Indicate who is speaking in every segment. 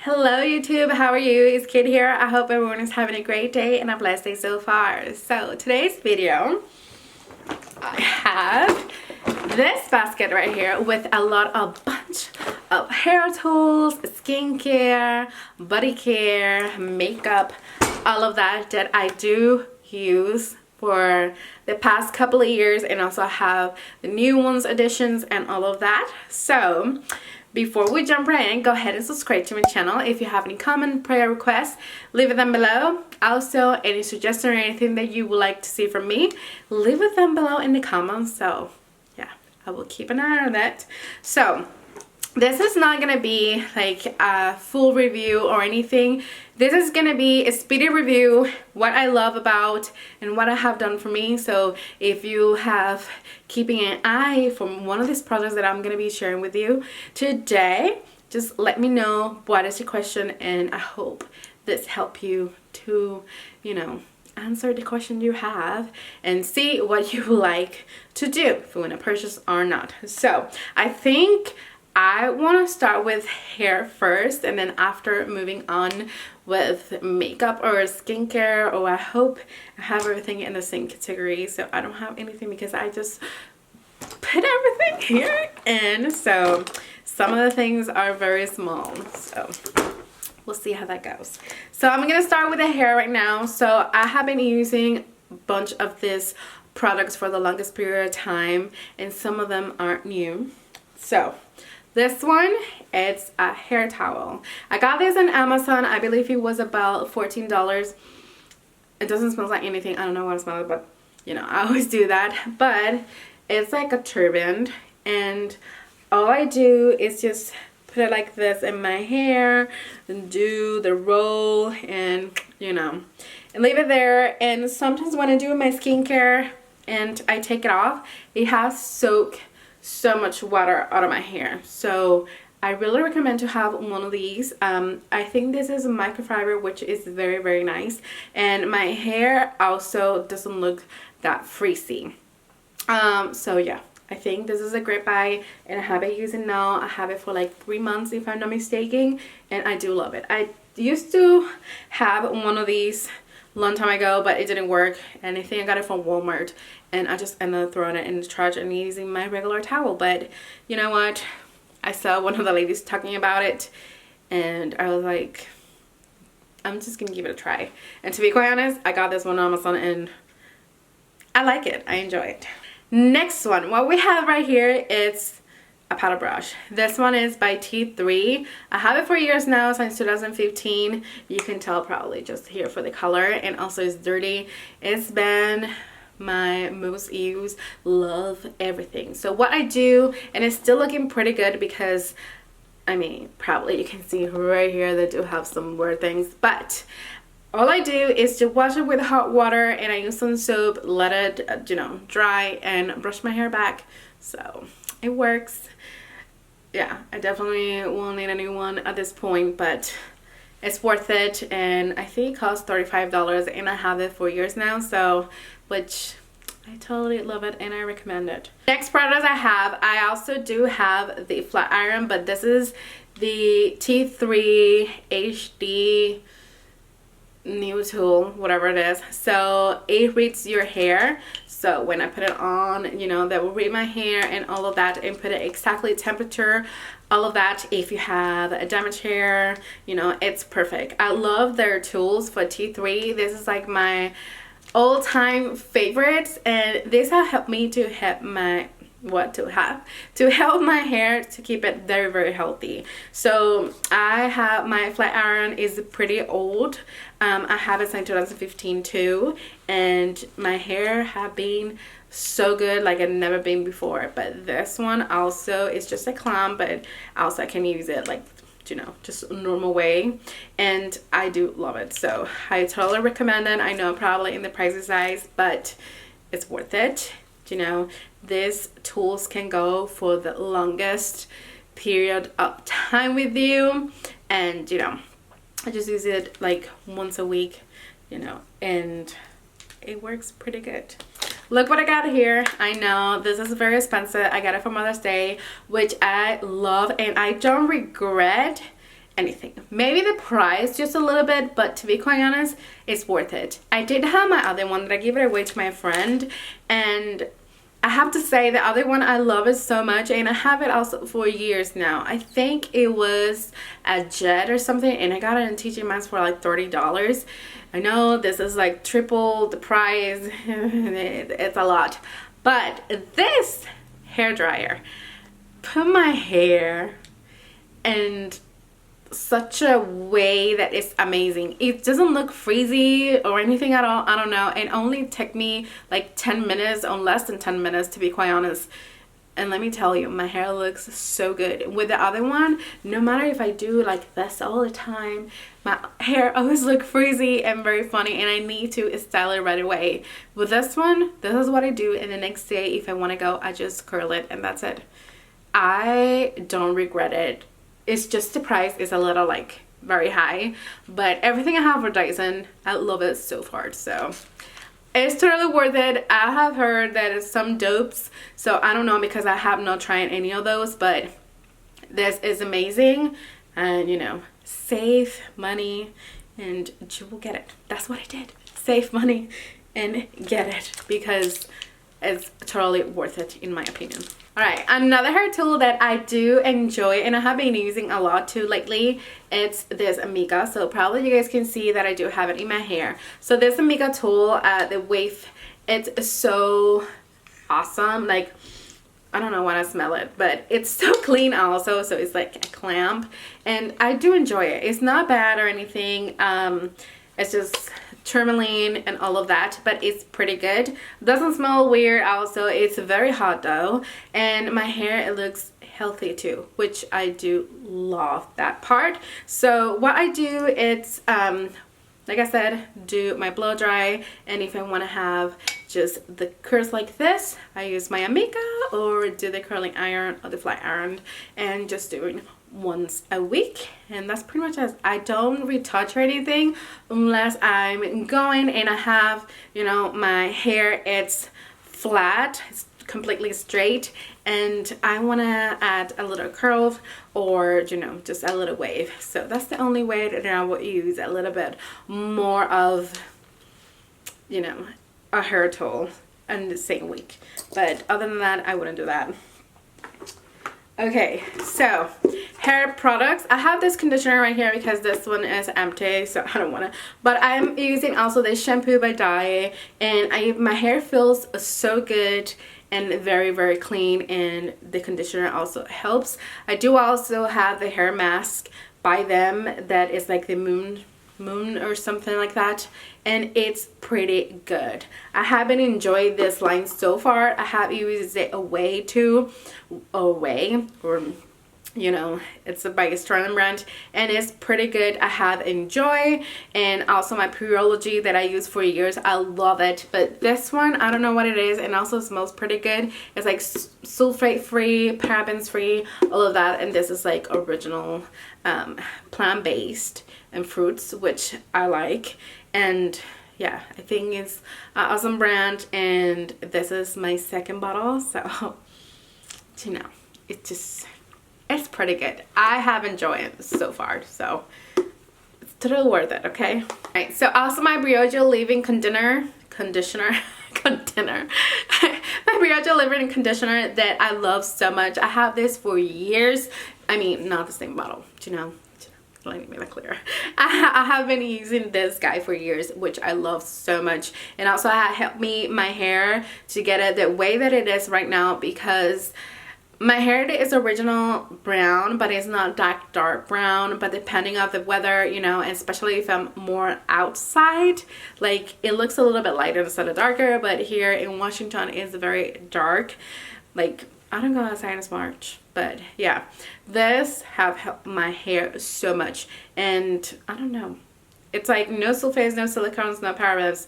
Speaker 1: Hello YouTube, how are you? It's Kid here. I hope everyone is having a great day and a blessed day so far. So today's video, I have this basket right here with a bunch of hair tools, skincare, body care, makeup, all of that I do use for the past couple of years, and also have the new ones, additions, and all of that. So before we jump right in, go ahead and subscribe to my channel. If you have any comment, prayer requests, leave it down below. Also, any suggestion or anything that you would like to see from me, leave it down below in the comments. So yeah, I will keep an eye on that. So this is not gonna be like a full review or anything. This is gonna be a speedy review, what I love about and what I have done for me. So if you have keeping an eye from one of these products that I'm gonna be sharing with you today, just let me know what is your question, and I hope this help you to, answer the question you have and see what you would like to do if you want to purchase or not. So I think I want to start with hair first, and then after moving on with makeup or skincare, or I hope I have everything in the same category. So I don't have anything because I just put everything here, and so some of the things are very small. So we'll see how that goes. So I'm going to start with the hair right now. So I have been using a bunch of these products for the longest period of time, and some of them aren't new. So this one, it's a hair towel. I got this on Amazon. I believe it was about $14. It doesn't smell like anything. I don't know what it smells like, but I always do that. But it's like a turban, and all I do is just put it like this in my hair and do the roll, and and leave it there. And sometimes when I do my skincare and I take it off, it has soaked so much water out of my hair. So I really recommend to have one of these. I think this is a microfiber, which is very, very nice, and my hair also doesn't look that frizzy. So yeah, I think this is a great buy, and I have it using now. I have it for like 3 months if I'm not mistaken, and I do love it. I used to have one of these long time ago, but it didn't work, and I think I got it from Walmart, and I just ended up throwing it in the trash and using my regular towel. But you know what, I saw one of the ladies talking about it, and I was like, I'm just gonna give it a try. And to be quite honest, I got this one on Amazon and I like it. I enjoy it. Next one, what we have right here is a powder brush. This one is by T3. I have it for years now, since 2015. You can tell probably just here for the color, and also it's dirty. It's been my most used, love everything. So what I do, and it's still looking pretty good because probably you can see right here they do have some weird things, but all I do is to wash it with hot water, and I use some soap, let it dry, and brush my hair back. So it works. Yeah, I definitely won't need a new one at this point, but it's worth it. And I think it costs $35, and I have it for years now, so which I totally love it and I recommend it. Next product I also do have the flat iron, but this is the T3 HD new tool, whatever it is. So it reads your hair. So when I put it on, that will read my hair and all of that, and put it exactly temperature, all of that. If you have a damaged hair, it's perfect. I love their tools for T3. This is like my all-time favorites, and this has helped me to help my help my hair to keep it very, very healthy. So I have my flat iron is pretty old. I have it since 2015 too, and my hair have been so good like I've never been before. But this one also is just a clamp, but also I can use it like just a normal way, and I do love it. So I totally recommend it. I know probably in the pricey size, but it's worth it. These tools can go for the longest period of time with you, and I just use it like once a week, and it works pretty good. Look what I got here. I know this is very expensive. I got it for Mother's Day, which I love, and I don't regret anything. Maybe the price just a little bit, but to be quite honest, it's worth it. I did have my other one that I gave it away to my friend, and I have to say the other one, I love it so much, and I have it also for years now. I think it was a Jet or something, and I got it in TJ Maxx for like $30. I know this is like triple the price. It's a lot, but this hair dryer put my hair in such a way that is amazing. It doesn't look frizzy or anything at all. I don't know. It only took me like 10 minutes or less than 10 minutes, to be quite honest. And let me tell you, my hair looks so good. With the other one, no matter if I do like this all the time, my hair always look frizzy and very funny, and I need to style it right away. With this one, this is what I do, and the next day if I want to go, I just curl it and that's it. I don't regret it. It's just the price is a little like very high, but everything I have for Dyson, I love it so far. So it's totally worth it. I have heard that it's some dupes, so I don't know because I have not tried any of those, but this is amazing. And you know, save money and you will get it. That's what I did. Save money and get it because it's totally worth it in my opinion. Alright, another hair tool that I do enjoy and I have been using a lot too lately, it's this Amiga. So probably you guys can see that I do have it in my hair. So this Amiga tool, the wave, it's so awesome. Like, I don't know when I smell it, but it's so clean also. So it's like a clamp and I do enjoy it. It's not bad or anything. It's just tourmaline and all of that, but it's pretty good. Doesn't smell weird also. It's very hot though, and my hair, it looks healthy too, which I do love that part. So what I do, it's like I said, do my blow dry, and if I want to have just the curls like this, I use my Amiga or do the curling iron or the flat iron, and just doing once a week, and that's pretty much it. I don't retouch or anything unless I'm going and I have, you know, my hair, it's flat, it's completely straight, and I want to add a little curl or, you know, just a little wave. So that's the only way that I would use a little bit more of, you know, a hair tool in the same week. But other than that, I wouldn't do that. Okay, so hair products. I have this conditioner right here because this one is empty, so I don't want to. But I'm using also this shampoo by Dye, and my hair feels so good and very, very clean, and the conditioner also helps. I do also have the hair mask by them that is like the moon or something like that, and it's pretty good. I haven't enjoyed this line so far. I have used it away, or you know, it's by a Australian brand, and it's pretty good. I have enjoyed, and also my Purology that I used for years, I love it. But this one, I don't know what it is, and also smells pretty good. It's like sulfate free, parabens free, all of that, and this is like original plant-based and fruits, which I like. And yeah, I think it's an awesome brand, and this is my second bottle, so you know, it's pretty good. I have enjoyed it so far, so it's totally worth it. Okay, alright, so also my Briogeo leave-in conditioner my Briogeo leave-in conditioner that I love so much. I have this for years. I mean, not the same bottle, you know, let me make that clear. I have been using this guy for years, which I love so much, and also it helped me my hair to get it the way that it is right now, because my hair is original brown, but it's not dark brown. But depending on the weather, you know, and especially if I'm more outside, like it looks a little bit lighter instead of darker. But here in Washington, it's very dark. Like, I don't go outside as much, but yeah, this have helped my hair so much. And I don't know, it's like no sulfates, no silicones, no parabens,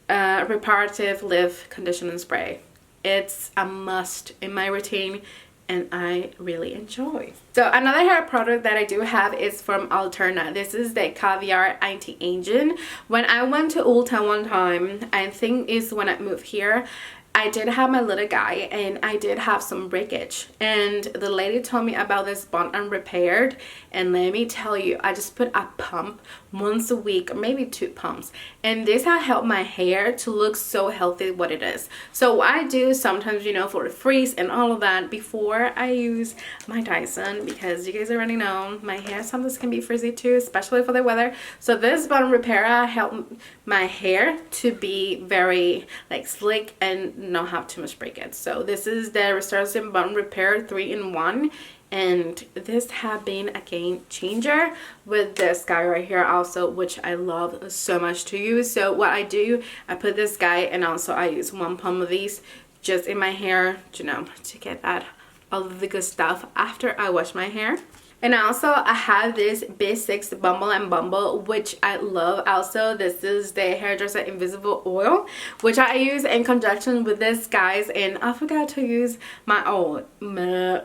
Speaker 1: reparative lift conditioning spray. It's a must in my routine, and I really enjoy. So another hair product that I do have is from Alterna. This is the Caviar Anti-Aging. When I went to Ulta one time, I think is when I moved here, I did have my little guy and I did have some breakage, and the lady told me about this Bond and Repaired, and let me tell you, I just put a pump once a week, or maybe 2 pumps, and this has helped my hair to look so healthy what it is. So what I do sometimes, you know, for the freeze and all of that, before I use my Dyson, because you guys already know my hair sometimes can be frizzy too, especially for the weather. So this Bond Repair helped my hair to be very like slick and not have too much breakage. So this is the Restorative Bond Repair 3-in-1, and this has been a game changer with this guy right here also, which I love so much to use. So what I do, I put this guy, and also I use 1 pump of these just in my hair, you know, to get that all of the good stuff after I wash my hair. And also I have this B6 Bumble and Bumble, which I love also. This is the Hairdresser Invisible Oil, which I use in conjunction with this, guys. And I forgot to use my oil. And I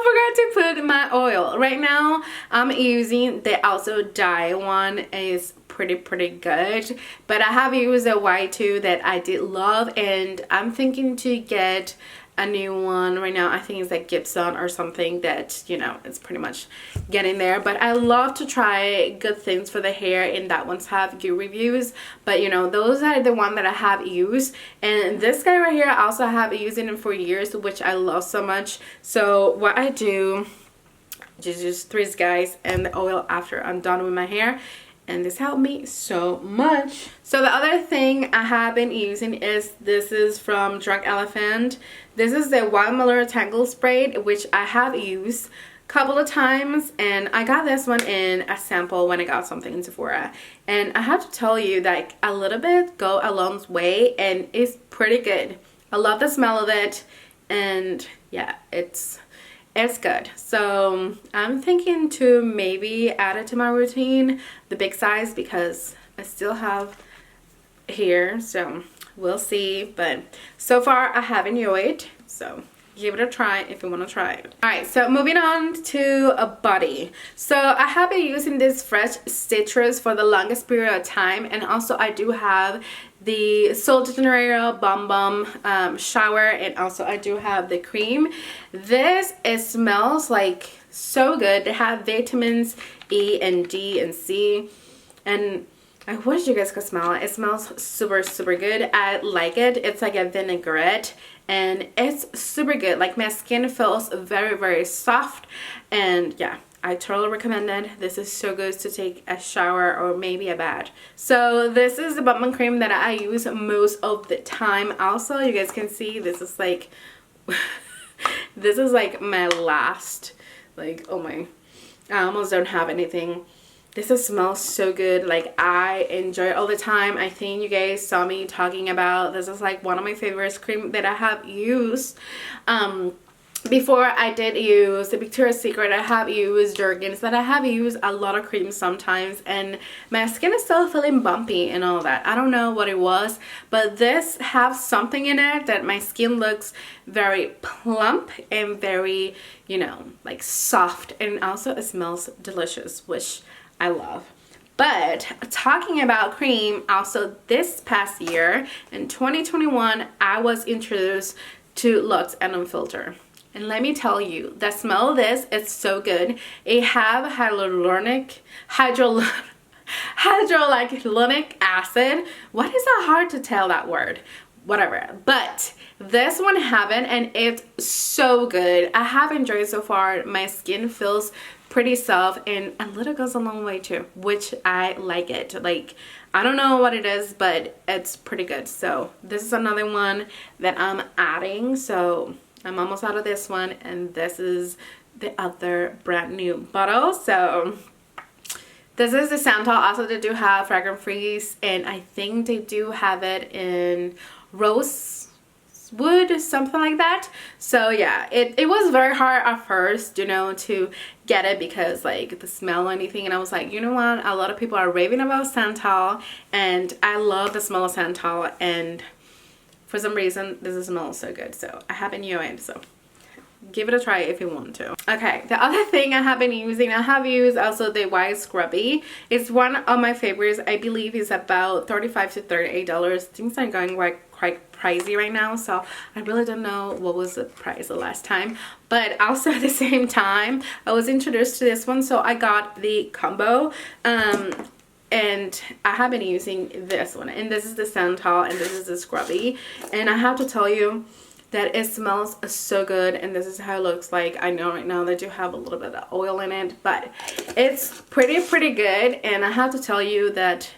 Speaker 1: forgot to put my oil. Right now I'm using the Also Dye one. Is pretty good, but I have used a Y2 that I did love, and I'm thinking to get a new one right now. I think it's like Gibson or something that, you know, it's pretty much getting there. But I love to try good things for the hair, and that ones have good reviews. But you know, those are the one that I have used. And this guy right here I also have using it for years, which I love so much. So what I do is just freeze, guys, and the oil after I'm done with my hair, and this helped me so much. So the other thing I have been using is, this is from Drunk Elephant. This is the Watermelon Tangle Spray, which I have used a couple of times, and I got this one in a sample when I got something in Sephora. And I have to tell you that a little bit go a long way, and it's pretty good. I love the smell of it, and yeah, it's good. So I'm thinking to maybe add it to my routine, the big size, because I still have hair, so we'll see. But so far I have enjoyed, so give it a try if you want to try it. Alright, so moving on to a body. So I have been using this Fresh Citrus for the longest period of time, and also I do have the Soul Generator Bomb shower, and also I do have the cream. This, it smells like so good. They have vitamins E and D and C, and I wish you guys could smell it. It smells super good. I like it. It's like a vinaigrette, and it's super good. Like, my skin feels very soft, and yeah, I totally recommend it. This is so good to take a shower or maybe a bath. So this is the bottom cream that I use most of the time. Also, you guys can see this is like this is like my last, like, oh my, I almost don't have anything. This smells so good. Like, I enjoy it all the time. I think you guys saw me talking about this is like one of my favorite cream that I have used. Before I did use the Victoria's Secret, I have used Jergens, that I have used a lot of creams sometimes, and my skin is still feeling bumpy and all that. I don't know what it was, but this has something in it that my skin looks very plump and very, you know, like soft, and also it smells delicious, which I love. But talking about cream, also this past year in 2021, I was introduced to Luxe Enum filter. And let me tell you, the smell of this is so good. It have hyaluronic acid. What is that hard to tell that word? Whatever. But this one haven't, and it's so good. I have enjoyed it so far. My skin feels pretty soft, and a little goes a long way too, which I like it. Like, I don't know what it is, but it's pretty good. So this is another one that I'm adding. So I'm almost out of this one, and this is the other brand new bottle. So this is the Santal. Also, they do have fragrance freeze, and I think they do have it in rose wood, something like that. So yeah, it was very hard at first, you know, to get it, because like the smell or anything, and I was like, you know what, a lot of people are raving about Santal, and I love the smell of Santal, and for some reason this smells so good, so I have enjoyed it. So give it a try if you want to. Okay, the other thing I have been using, I have used also the white Scrubby. It's one of my favorites. I believe it's about $35 to $38. Things are going quite pricey right now, so I really don't know what was the price the last time. But also at the same time, I was introduced to this one, so I got the combo. And I have been using this one, and this is the Santal, and this is the Scrubby. And I have to tell you that it smells so good, and this is how it looks like. I know right now that you have a little bit of oil in it, but it's pretty good. And I have to tell you that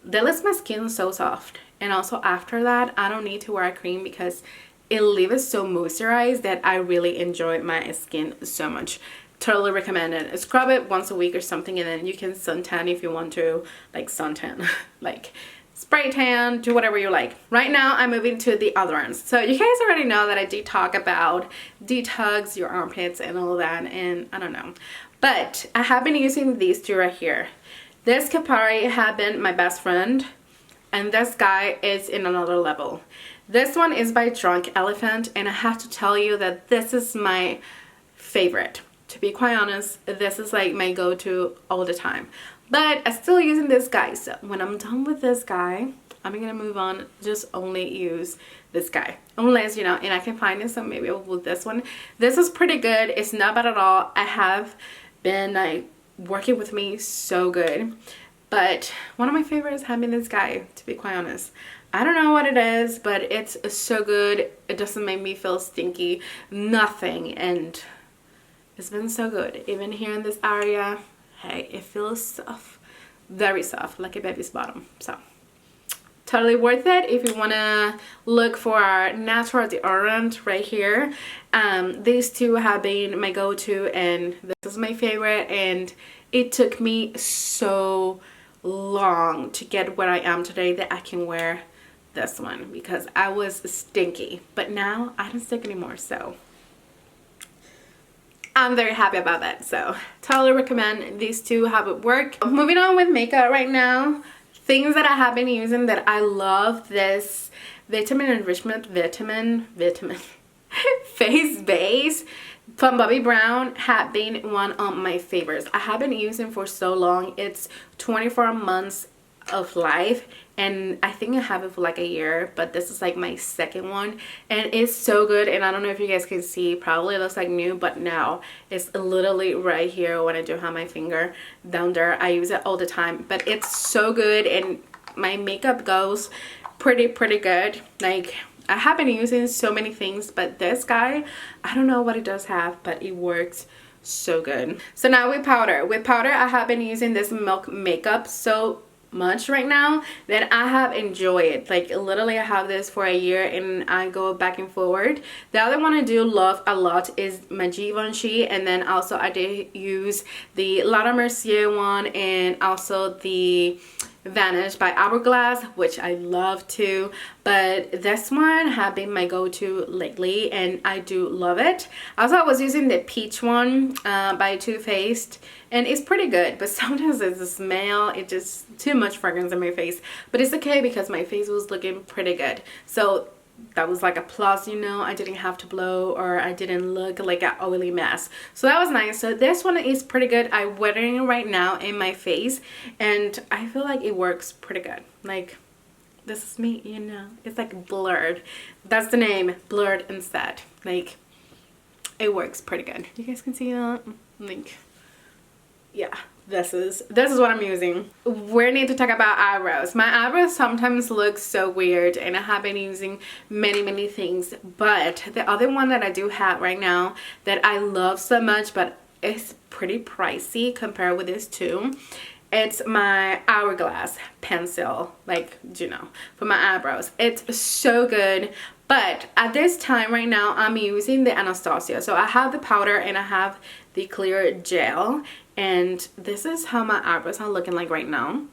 Speaker 1: leaves my skin so soft. And also after that, I don't need to wear a cream because it leaves so moisturized that I really enjoy my skin so much. Totally recommend it. Scrub it once a week or something, and then you can suntan if you want to, like suntan, like spray tan, do whatever you like. Right now I'm moving to the other ones. So you guys already know that I did talk about detox your armpits and all that, and I don't know, but I have been using these two right here. This Kapari have been my best friend, and this guy is in another level. This one is by Drunk Elephant, and I have to tell you that this is my favorite. To be quite honest, this is like my go-to all the time. But I'm still using this guy, so when I'm done with this guy, I'm gonna move on, just only use this guy. Unless, you know, and I can find it, so maybe I'll do this one. This is pretty good. It's not bad at all. I have been like working with me so good. But one of my favorites have been this guy, to be quite honest. I don't know what it is, but it's so good. It doesn't make me feel stinky, nothing, and it's been so good. Even here in this area, hey, it feels soft, very soft, like a baby's bottom. So totally worth it if you want to look for our natural deodorant right here. These two have been my go-to, and this is my favorite, and it took me so long to get where I am today that I can wear this one because I was stinky, but now I don't stink anymore, so I'm very happy about that. So totally recommend these two, have it work. Moving on with makeup right now, things that I have been using that I love. This vitamin enrichment vitamin face base from Bobbi Brown have been one of my favorites. I have been using for so long. It's 24 months of life, and I think I have it for like a year, but this is like my second one, and it's so good. And I don't know if you guys can see, probably it looks like new, but now it's literally right here when I do have my finger down there. I use it all the time, but it's so good, and my makeup goes pretty good. Like, I have been using so many things, but this guy, I don't know what it does have, but it works so good. So now with powder. With powder, I have been using this Milk makeup so much right now that I have enjoyed it. Like, literally I have this for a year and I go back and forward. The other one I do love a lot is my Givenchy, and then also I did use the La Mercier one, and also the Vanish by Hourglass, which I love too, but this one have been my go-to lately and I do love it. Also, I was using the peach one by Too Faced, and it's pretty good, but sometimes it's a smell, it's just too much fragrance in my face, but it's okay because my face was looking pretty good, so that was like a plus, you know. I didn't have to blow, or I didn't look like an oily mess, so that was nice. So this one is pretty good. I'm wearing it right now in my face, and I feel like it works pretty good. Like, this is me, you know. It's like blurred. That's the name, blurred instead. Like, it works pretty good. You guys can see that? Like, yeah. This is what I'm using. We need to talk about eyebrows. My eyebrows sometimes look so weird, and I have been using many things, but the other one that I do have right now that I love so much, but it's pretty pricey compared with this too, it's my Hourglass Pencil, like, you know, for my eyebrows. It's so good. But at this time right now, I'm using the Anastasia. So I have the powder and I have the clear gel, and this is how my eyebrows are looking like right now.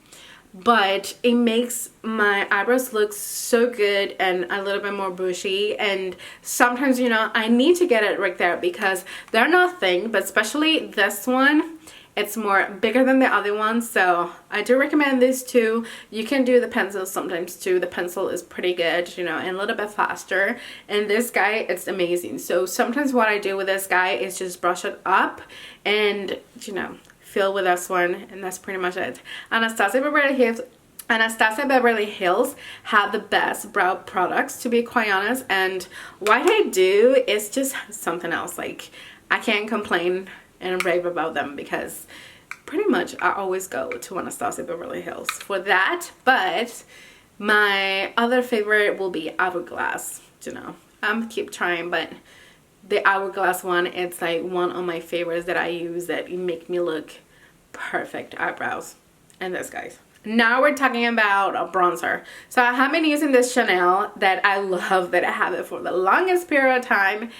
Speaker 1: But it makes my eyebrows look so good and a little bit more bushy, and sometimes, you know, I need to get it right there because they're not thin, but especially this one, It's more bigger than the other ones, so I do recommend this too. You can do the pencil sometimes too. The pencil is pretty good, you know, and a little bit faster. And this guy, it's amazing. So sometimes what I do with this guy is just brush it up and, you know, fill with this one, and that's pretty much it. Anastasia Beverly Hills have the best brow products, to be quite honest, and what I do is just something else. Like, I can't complain and rave about them because pretty much I always go to Anastasia Beverly Hills for that. But my other favorite will be Hourglass. You know, I'm keep trying, but the Hourglass one, it's like one of my favorites that I use that make me look perfect eyebrows. And this, guys. Now we're talking about a bronzer. So I have been using this Chanel that I love, that I have it for the longest period of time.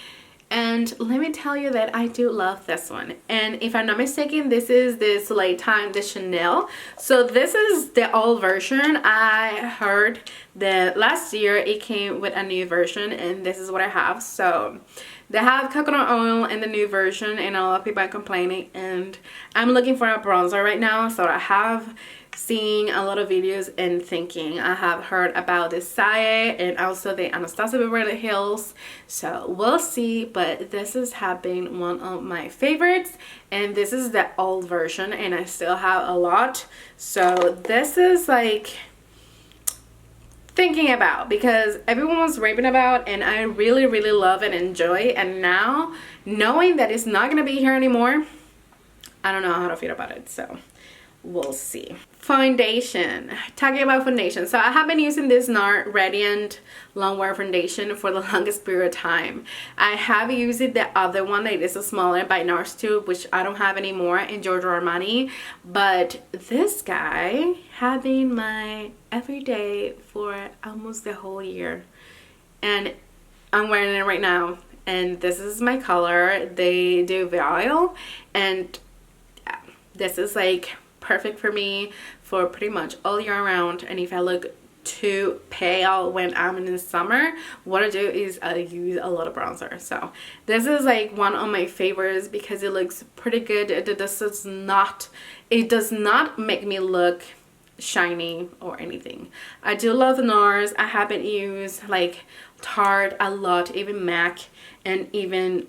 Speaker 1: And let me tell you that I do love this one. And if I'm not mistaken, this is the Soleil Time, the Chanel. So this is the old version. I heard that last year it came with a new version, and this is what I have. So they have coconut oil in the new version, and a lot of people are complaining. And I'm looking for a bronzer right now, so I have seeing a lot of videos and thinking. I have heard about this Saye and also the Anastasia Beverly Hills, so we'll see. But this have been one of my favorites, and this is the old version, and I still have a lot. So this is like thinking about, because everyone was raving about, and I really love and enjoy. And now knowing that it's not gonna be here anymore, I don't know how to feel about it, so we'll see. Foundation. Talking about foundation. So I have been using this NARS Radiant Longwear Foundation for the longest period of time. I have used the other one, like this is smaller, by NARS too, which I don't have anymore, in Giorgio Armani. But this guy had been my everyday for almost the whole year. And I'm wearing it right now. And this is my color. They do the oil. And this is like perfect for me for pretty much all year round. And if I look too pale when I'm in the summer, what I do is I use a lot of bronzer. So this is like one of my favorites because it looks pretty good. It does not make me look shiny or anything. I do love the NARS. I haven't used like Tarte a lot, even MAC, and even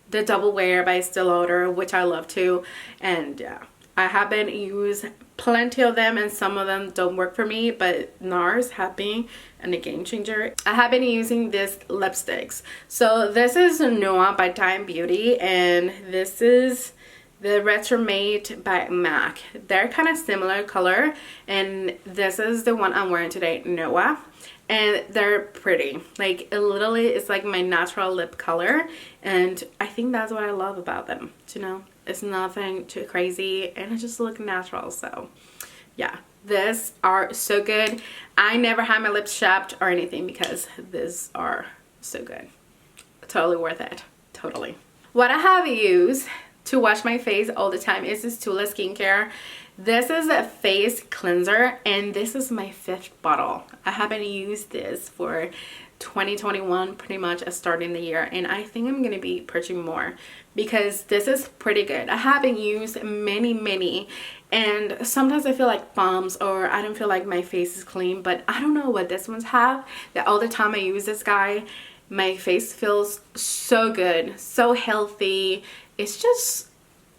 Speaker 1: the Double Wear by Estee Lauder, which I love too. And yeah, I haven't used plenty of them, and some of them don't work for me, but NARS have been a game changer. I have been using these lipsticks. So this is Noah by Time Beauty, and this is the Retro Mate by MAC. They're kind of similar color, and this is the one I'm wearing today, Noah. And they're pretty. Like, it literally is like my natural lip color, and I think that's what I love about them, you know? It's nothing too crazy, and it just look natural. So yeah, these are so good. I never had my lips chapped or anything because these are so good. Totally worth it. Totally. What I have used to wash my face all the time is this Tula Skincare. This is a face cleanser, and this is my 5th bottle. I haven't used this for 2021, pretty much starting the year, and I think I'm gonna be purchasing more because this is pretty good. I haven't used many, and sometimes I feel like bumps, or I don't feel like my face is clean, but I don't know what this ones have, that all the time I use this guy, my face feels so good, so healthy. It's just,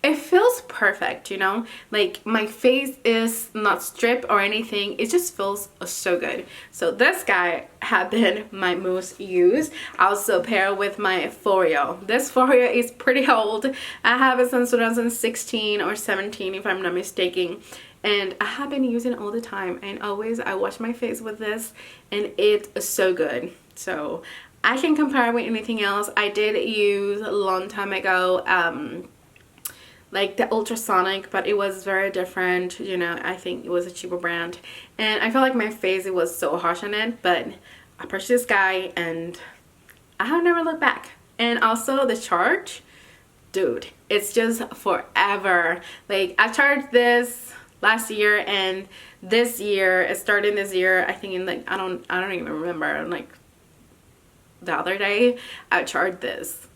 Speaker 1: it feels perfect, you know? Like, my face is not stripped or anything. It just feels so good. So this guy have been my most used. I also pair with my Foreo. This Foreo is pretty old. I have it since 2016 or 17 if I'm not mistaken. And I have been using it all the time. And always I wash my face with this, and it's so good. So I can compare with anything else. I did use a long time ago like the Ultrasonic, but it was very different, you know. I think it was a cheaper brand, and I felt like my face, it was so harsh on it, but I purchased this guy and I have never looked back. And also the charge, dude, it's just forever. Like, I charged this last year, and this year, starting this year, I think in like, I don't even remember, like the other day I charged this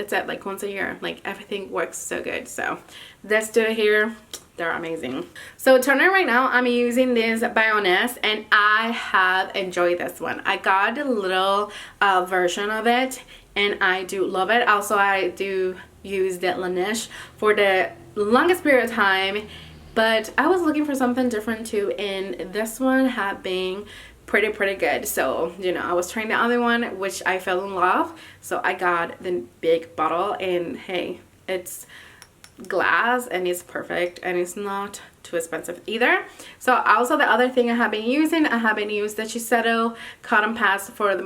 Speaker 1: it's at like once a year. Like everything works so good. So this two here, they're amazing. So toner right now, I'm using this Bioness, and I have enjoyed this one. I got a little version of it, and I do love it. Also, I do use the Laneige for the longest period of time, but I was looking for something different too, and this one had been pretty good. So, you know, I was trying the other one, which I fell in love, so I got the big bottle, and hey, it's glass and it's perfect, and it's not too expensive either. So also the other thing I have been using, I haven't used the Shiseido cotton pads for the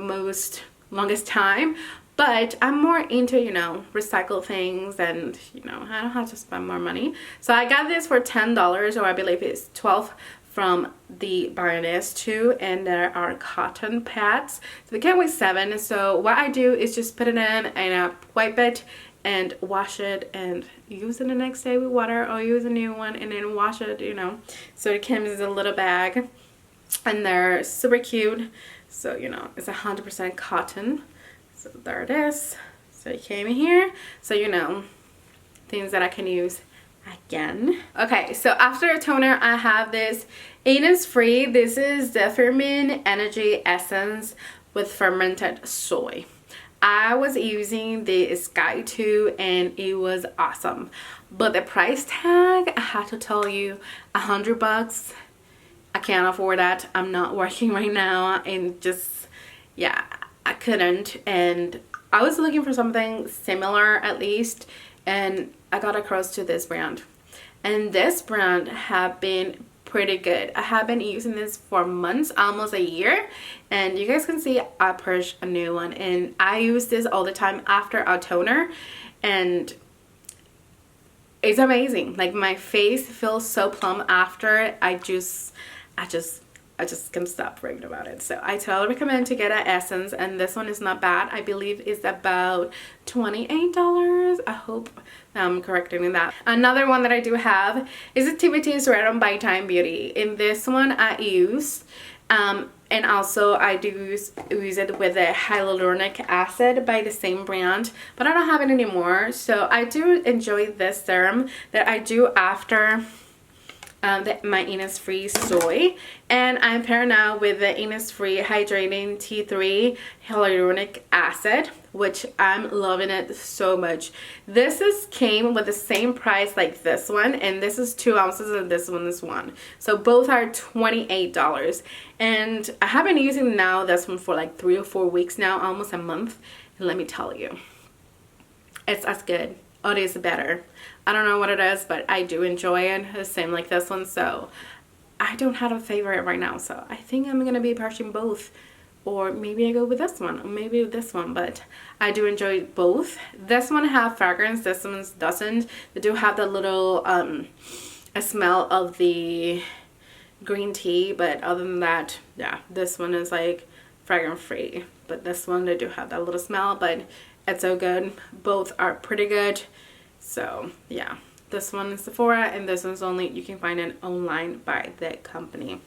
Speaker 1: longest time, but I'm more into, you know, recycle things, and you know, I don't have to spend more money. So I got this for $10, or I believe it's 12 from the Bioness too, and there are cotton pads, so they came with 7. So what I do is just put it in and I wipe it and wash it and use it the next day with water, or use a new one and then wash it, you know. So it comes in a little bag, and they're super cute. So, you know, it's 100% cotton. So there it is. So it came in here. So, you know, things that I can use again. Okay, so after a toner, I have this Innisfree. This is the Fermion Energy Essence with fermented soy. I was using the Sky 2 and it was awesome, but the price tag, I had to tell you, $100. I can't afford that. I'm not working right now, and just, yeah, I couldn't. And I was looking for something similar at least, and I got across to this brand, and this brand have been pretty good. I have been using this for months, almost a year, and you guys can see I purchased a new one, and I use this all the time after a toner, and it's amazing. Like, my face feels so plump after it. I just can't stop raving about it. So I totally recommend to get an Essence, and this one is not bad. I believe it's about $28. I hope I'm correcting that. Another one that I do have is Activities Red by Time Beauty. In this one I use and also I do use it with a hyaluronic acid by the same brand, but I don't have it anymore. So I do enjoy this serum that I do after my Innisfree soy, and I'm pairing now with the Innisfree Hydrating T3 Hyaluronic Acid, which I'm loving it so much. This came with the same price like this one, and this is 2 ounces and this one is 1. So both are $28, and I have been using now this one for like 3 or 4 weeks now, almost a month, and let me tell you, it's as good. Oh, it is better. I don't know what it is, but I do enjoy it. The same like this one. So I don't have a favorite right now. So I think I'm going to be purchasing both. Or maybe I go with this one. Or maybe with this one. But I do enjoy both. This one have fragrance. This one doesn't. They do have the little a smell of the green tea. But other than that, yeah, this one is like fragrance free. But this one, they do have that little smell. But it's so good. Both are pretty good. So yeah, this one is Sephora, and this one's only, you can find it online by the company.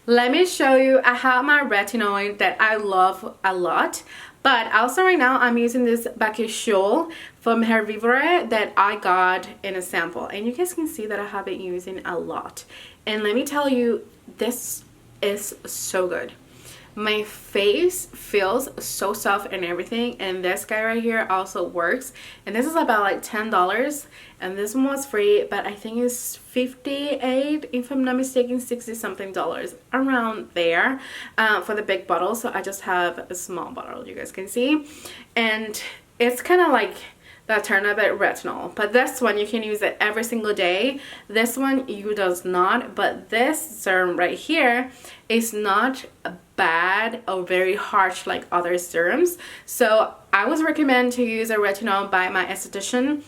Speaker 1: Let me show you, I have my retinoid that I love a lot, but also right now I'm using this Bakuchiol from Herbivore that I got in a sample, and you guys can see that I have been using a lot, and let me tell you, this is so good. My face feels so soft and everything, and this guy right here also works, and this is about like $10, and this one was free, but I think it's 58, if I'm not mistaken, 60 something dollars, around there for the big bottle. So I just have a small bottle, you guys can see, and it's kind of like that turn a bit retinol, but this one you can use it every single day. This one you does not, but this serum right here is not bad or very harsh like other serums. So I was recommended to use a retinol by my esthetician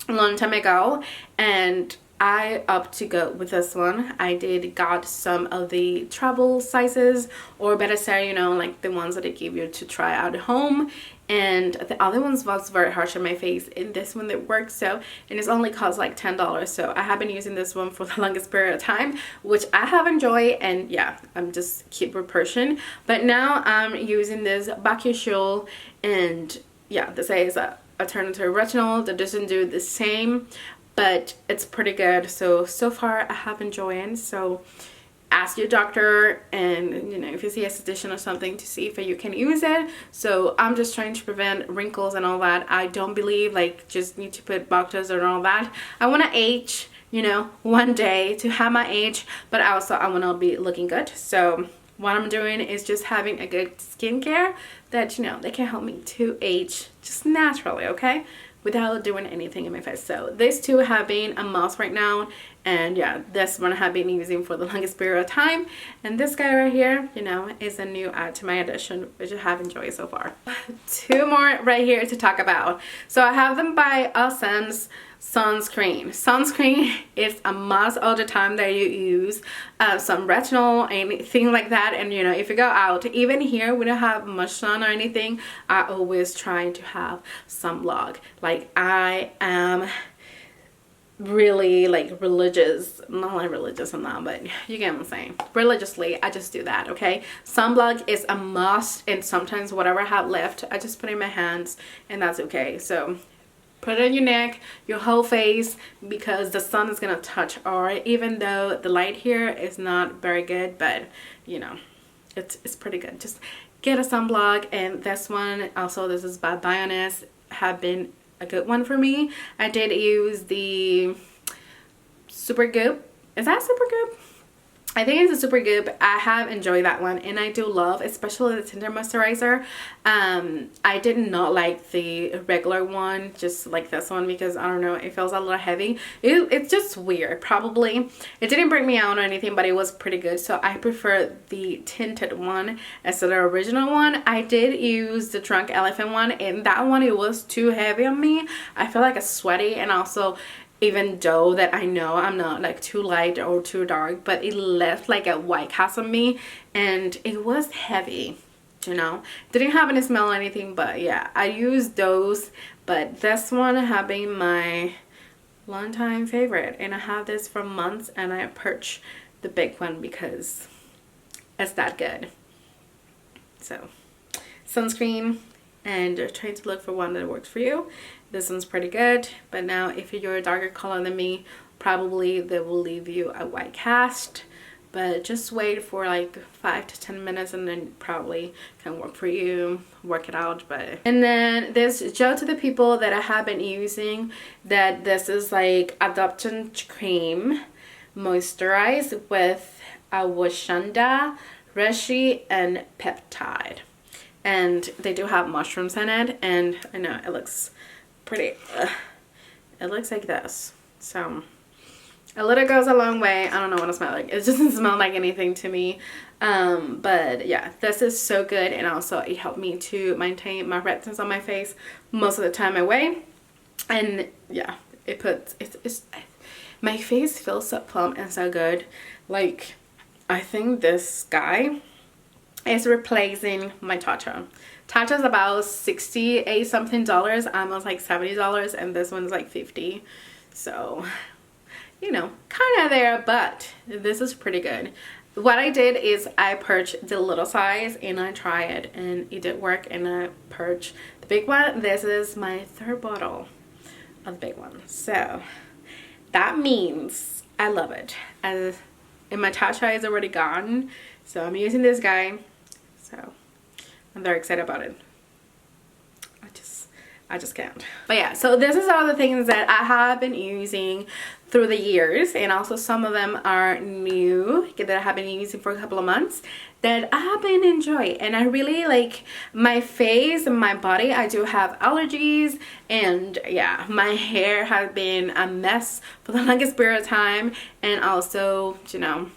Speaker 1: a long time ago, and I opted to go with this one. I did got some of the travel sizes, or better say, you know, like the ones that they give you to try out at home, and the other ones was very harsh on my face, and this one that worked. So, and it's only cost like $10, so I have been using this one for the longest period of time, which I have enjoyed, and yeah, I'm just keep repurchasing. But now I'm using this Bakuchiol, and yeah, this is alternative original that doesn't do the same, but it's pretty good. So far I have enjoyed. So ask your doctor, and you know, if you see a esthetician or something, to see if you can use it. So I'm just trying to prevent wrinkles and all that. I don't believe like just need to put Botox and all that. I want to age, you know, one day, to have my age, but also I want to be looking good. So what I'm doing is just having a good skincare that, you know, they can help me to age just naturally, okay, without doing anything in my face. So these two have been a must right now, and yeah, this one I have been using for the longest period of time, and this guy right here, you know, is a new add to my addition, which I have enjoyed so far. Two more right here to talk about. So I have them by Essence sunscreen. Sunscreen is a must all the time that you use. Some retinol, anything like that. And you know, if you go out, even here we don't have much sun or anything, I always try to have sunblock. Like I am really like religious, not like religious I'm not, but you get what I'm saying. Religiously, I just do that, okay? Sunblock is a must, and sometimes whatever I have left, I just put it in my hands, and that's okay. So put it on your neck, your whole face, because the sun is gonna touch art, even though the light here is not very good, but you know, it's pretty good. Just get a sunblock. And this one also, this is by Bioness, have been a good one for me. I did use the Super Goop. Is that Super Goop? I think it's a Super Goop. I have enjoyed that one, and I do love, especially the tinted moisturizer. I did not like the regular one, just like this one, because I don't know, it feels a little heavy. It's just weird. Probably it didn't break me out or anything, but it was pretty good. So I prefer the tinted one instead of the original one. I did use the Drunk Elephant one, and that one, it was too heavy on me. I feel like it's sweaty, and also, even though that I know I'm not like too light or too dark, but it left like a white cast on me, and it was heavy, you know. Didn't have any smell or anything, but yeah, I used those. But this one have been my long time favorite, and I have this for months, and I purchased the big one because it's that good. So sunscreen, and trying to look for one that works for you. This one's pretty good, but now if you're a darker color than me, probably they will leave you a white cast. But just wait for like 5 to 10 minutes, and then probably can work for you. Work it out. But and then this gel to the people that I have been using, that this is like adaptation cream moisturized with ashwagandha, reishi, and peptide. And they do have mushrooms in it, and I know it looks pretty. It looks like this. So a little goes a long way. I don't know what it smells like. It doesn't smell like anything to me. But yeah, this is so good, and also it helped me to maintain my redness on my face most of the time away. And yeah, it's my face feels so plump and so good. Like, I think this guy is replacing my Tatcha. Tatcha is about $68 something, almost like $70, and this one's like $50. So, you know, kind of there, but this is pretty good. What I did is I purchased the little size, and I tried it, and it did work, and I purchased the big one. This is my third bottle of the big one. So that means I love it. And my Tatcha is already gone, so I'm using this guy. So I'm very excited about it. I just can't. But yeah, so this is all the things that I have been using through the years, and also some of them are new that I have been using for a couple of months that I have been enjoying. And I really like my face and my body. I do have allergies, and yeah, my hair has been a mess for the longest period of time, and also, you know,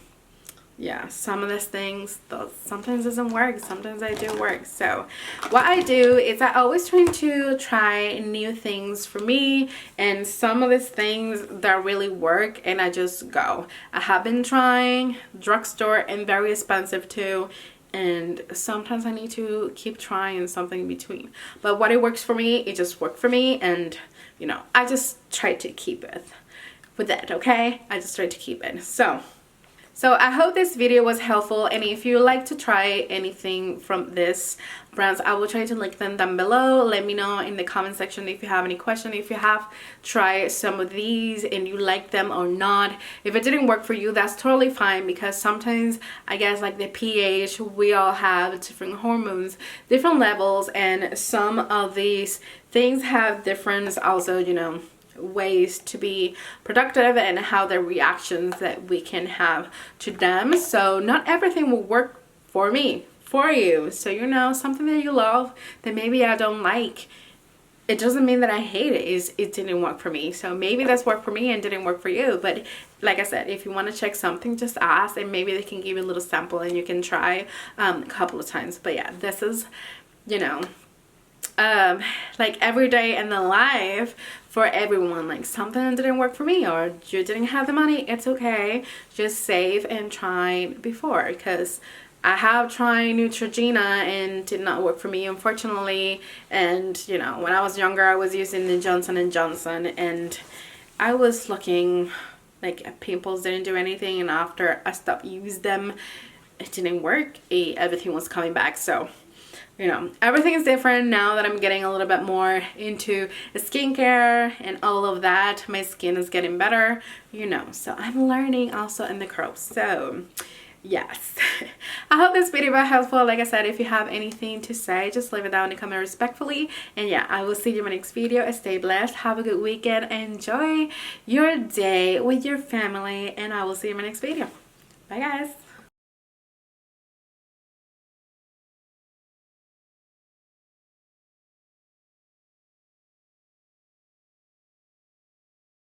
Speaker 1: yeah, some of these things sometimes doesn't work, sometimes I do work. So what I do is I always try new things for me, and some of these things that really work, and I just go. I have been trying drugstore, and very expensive too, and sometimes I need to keep trying something in between. But what it works for me, it just worked for me, and you know, I just try to keep it with that, okay? I just try to keep it. So So I hope this video was helpful, and if you like to try anything from this brands, I will try to link them down below. Let me know in the comment section if you have any question, if you have tried some of these and you like them or not. If it didn't work for you, that's totally fine, because sometimes I guess like the pH, we all have different hormones, different levels, and some of these things have different also, you know, ways to be productive and how the reactions that we can have to them. So not everything will work for me, for you. So, you know, something that you love that maybe I don't like, it doesn't mean that I hate it. It didn't work for me. So maybe that's worked for me and didn't work for you. But like I said, if you want to check something, just ask, and maybe they can give you a little sample and you can try a couple of times. But yeah, this is, you know, like every day in the life for everyone. Like something didn't work for me, or you didn't have the money, it's okay. Just save and try before, because I have tried Neutrogena and did not work for me, unfortunately. And you know, when I was younger, I was using the Johnson & Johnson, and I was looking like pimples didn't do anything, and after I stopped using them, it didn't work. Everything was coming back. So you know, everything is different now that I'm getting a little bit more into skincare and all of that. My skin is getting better, you know, so I'm learning also in the curls. So yes, I hope this video was helpful. Like I said, if you have anything to say, just leave it down in the comment respectfully. And yeah, I will see you in my next video. Stay blessed, have a good weekend, enjoy your day with your family, and I will see you in my next video. Bye guys.